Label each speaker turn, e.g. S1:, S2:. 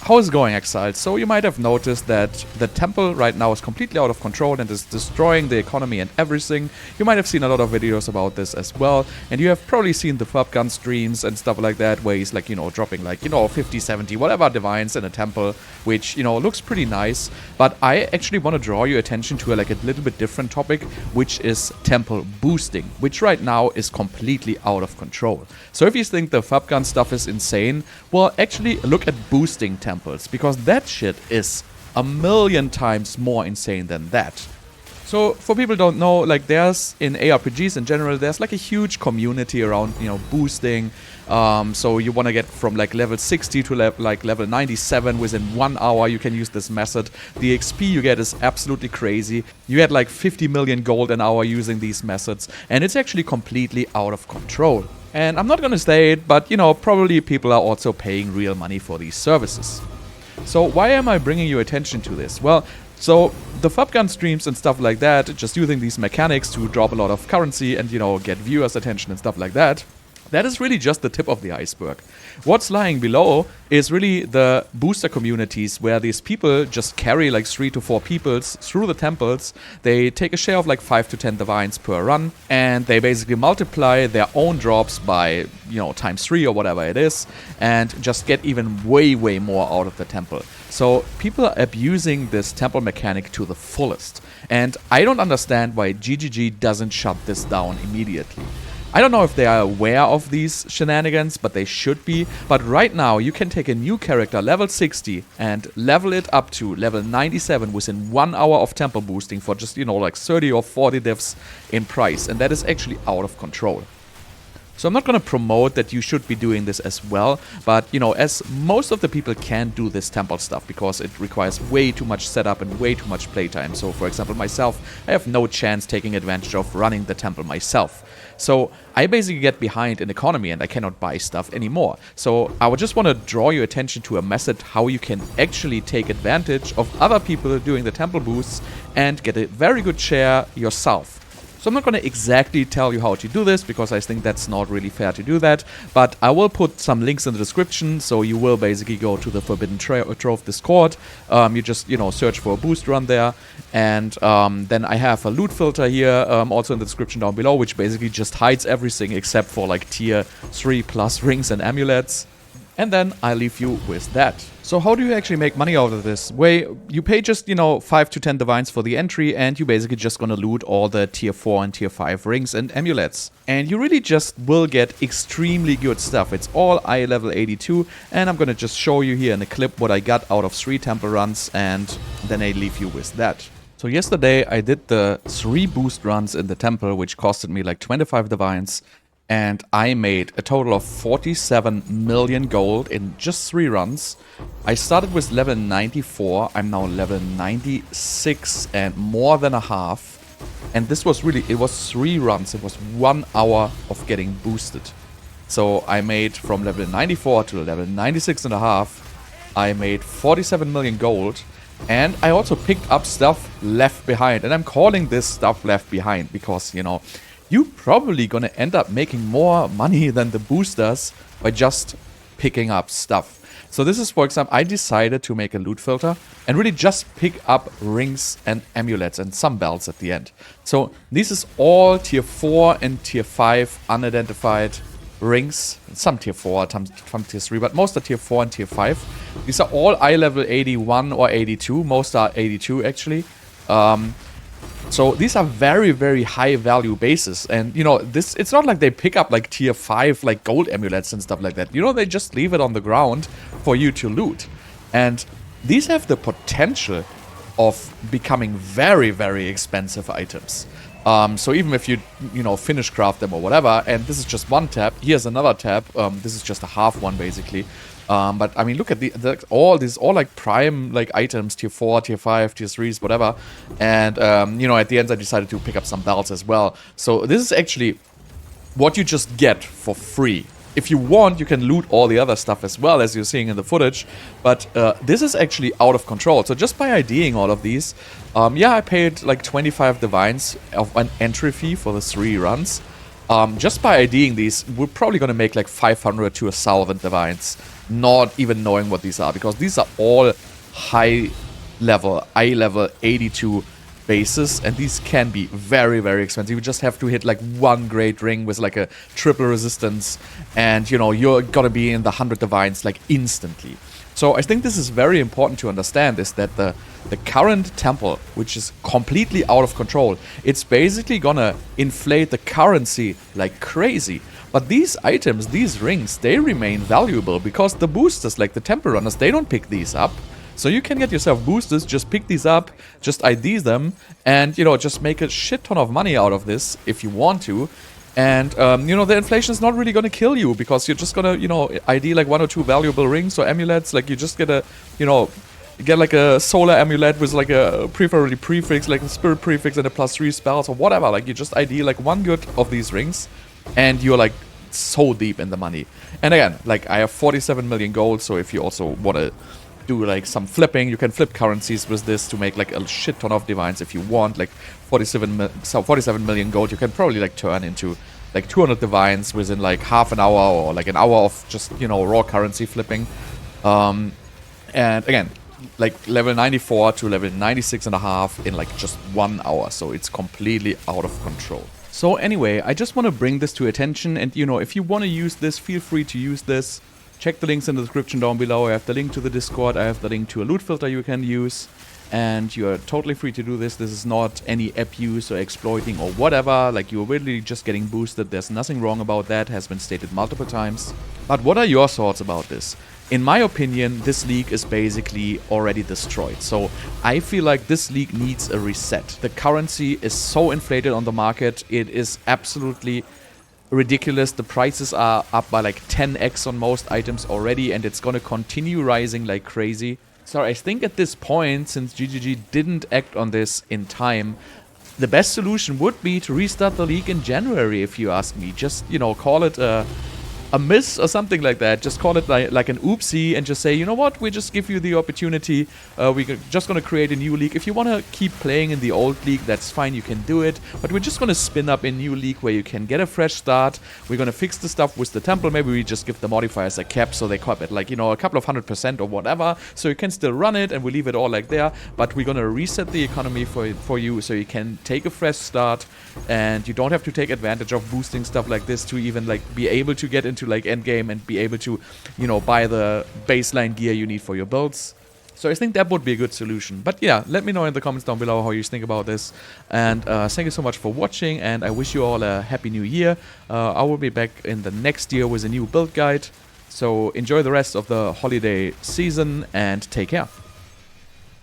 S1: How is it going, Exile? So you might have noticed that the temple right now is completely out of control and is destroying the economy and everything. You might have seen a lot of videos about this as well, and you have probably seen the Gun streams and stuff like that, where he's like, dropping like, 50, 70, whatever divines in a temple, which, looks pretty nice. But I actually want to draw your attention to a little bit different topic, which is temple boosting, which right now is completely out of control. So if you think the Gun stuff is insane, well, actually look at boosting temples, because that shit is a million times more insane than that. So for people who don't know, there's in ARPGs in general, there's a huge community around boosting. So you want to get from level 60 to level 97 within 1 hour. You can use this method. The XP you get is absolutely crazy. You get 50 million gold an hour using these methods, and it's actually completely out of control. And I'm not gonna say it, but probably people are also paying real money for these services. So why am I bringing your attention to this? Well, so the Gun streams and stuff like that, just using these mechanics to drop a lot of currency and get viewers' attention and stuff like that, that is really just the tip of the iceberg. What's lying below is really the booster communities, where these people just carry 3 to 4 peoples through the temples. They take a share of 5 to 10 divines per run, and they basically multiply their own drops by, times 3 or whatever it is, and just get even way more out of the temple. So people are abusing this temple mechanic to the fullest, and I don't understand why GGG doesn't shut this down immediately. I don't know if they are aware of these shenanigans, but they should be. But right now, you can take a new character, level 60, and level it up to level 97 within 1 hour of temple boosting for just, 30 or 40 divs in price. And that is actually out of control. So I'm not going to promote that you should be doing this as well, but as most of the people can't do this temple stuff because it requires way too much setup and way too much playtime. So for example, myself, I have no chance taking advantage of running the temple myself. So I basically get behind in economy and I cannot buy stuff anymore. So I would just want to draw your attention to a method how you can actually take advantage of other people doing the temple boosts and get a very good share yourself. So I'm not going to exactly tell you how to do this, because I think that's not really fair to do that, but I will put some links in the description, so you will basically go to the Forbidden Trove Discord. You just, search for a boost run there, and then I have a loot filter here, also in the description down below, which basically just hides everything except for tier 3 plus rings and amulets. And then I leave you with that. So how do you actually make money out of this? You pay just, 5 to 10 divines for the entry, and you basically just gonna loot all the tier 4 and tier 5 rings and amulets. And you really just will get extremely good stuff. It's all eye level 82, and I'm gonna just show you here in a clip what I got out of 3 temple runs, and then I leave you with that. So yesterday I did the 3 boost runs in the temple, which costed me 25 divines. And I made a total of 47 million gold in just 3 runs. I started with level 94, I'm now level 96 and more than a half. And this was really, it was 3 runs, it was 1 hour of getting boosted. So I made from level 94 to level 96 and a half, I made 47 million gold. And I also picked up stuff left behind. And I'm calling this stuff left behind because, you're probably gonna end up making more money than the boosters by just picking up stuff. So this is, for example, I decided to make a loot filter and really just pick up rings and amulets and some belts at the end. So this is all tier 4 and tier 5 unidentified rings. Some tier 4, some tier 3, but most are tier 4 and tier 5. These are all eye level 81 or 82. Most are 82 actually. So these are very high value bases, and this, it's not like they pick up tier 5 gold amulets and stuff like that. They just leave it on the ground for you to loot. And these have the potential of becoming very expensive items. So even if you finish craft them or whatever, and this is just one tab, here's another tab, this is just a half one basically. But I mean, look at all these prime items, tier 4, tier 5, tier 3s, whatever. And at the end I decided to pick up some belts as well. So this is actually what you just get for free. If you want, you can loot all the other stuff as well, as you're seeing in the footage. But this is actually out of control. So just by IDing all of these, yeah, I paid 25 divines of an entry fee for the 3 runs. Just by IDing these, we're probably going to make 500 to 1,000 divines. not even knowing what these are, because these are all high level, eye level 82 bases, and these can be very, very expensive. You just have to hit like one great ring with like a triple resistance, and you know, you're gonna be in the 100 divines like instantly. So I think this is very important to understand, is that the current temple, which is completely out of control, it's basically gonna inflate the currency like crazy. But these items, these rings, they remain valuable because the boosters, like the temple runners, they don't pick these up. So you can get yourself boosters, just pick these up, just ID them, and, you know, just make a shit ton of money out of this if you want to. And, you know, the inflation is not really going to kill you, because you're just going to, you know, ID like 1 or 2 valuable rings or amulets. Like, you just get a, you know, get like a solar amulet with like a preferably prefix, like a spirit prefix and a +3 spells or whatever. Like, you just ID like 1 good of these rings, and you're like so deep in the money. And again, like, I have 47 million gold, so if you also want to do like some flipping, you can flip currencies with this to make like a shit ton of divines if you want. Like 47 million gold you can probably like turn into like 200 divines within like half an hour, or like an hour of just, you know, raw currency flipping. And again, like level 94 to level 96.5 in like just 1 hour, so it's completely out of control. So anyway, I just want to bring this to attention, and you know, if you want to use this, feel free to use this. Check the links in the description down below. I have the link to the Discord, I have the link to a loot filter you can use, and you're totally free to do this. This is not any abuse or exploiting or whatever. Like, you're really just getting boosted. There's nothing wrong about that, has been stated multiple times. But what are your thoughts about this? In my opinion, this league is basically already destroyed. So I feel like this league needs a reset. The currency is so inflated on the market, it is absolutely ridiculous. The prices are up by like 10x on most items already, and it's gonna continue rising like crazy. So I think at this point, since GGG didn't act on this in time, the best solution would be to restart the league in January, if you ask me. Just, you know, call it a miss or something like that. Just call it like an oopsie, and just say, you know what, we just give you the opportunity. We're just going to create a new league. If you want to keep playing in the old league, that's fine, you can do it. But we're just going to spin up a new league where you can get a fresh start. We're going to fix the stuff with the temple. Maybe we just give the modifiers a cap, so they cap it like, you know, a couple of 100% or whatever. So you can still run it, and we leave it all like there. But we're going to reset the economy for you, so you can take a fresh start, and you don't have to take advantage of boosting stuff like this to even like be able to get into like endgame and be able to, you know, buy the baseline gear you need for your builds. So I think that would be a good solution. But yeah, let me know in the comments down below how you think about this. And thank you so much for watching, and I wish you all a happy new year. I will be back in the next year with a new build guide. So enjoy the rest of the holiday season and take care.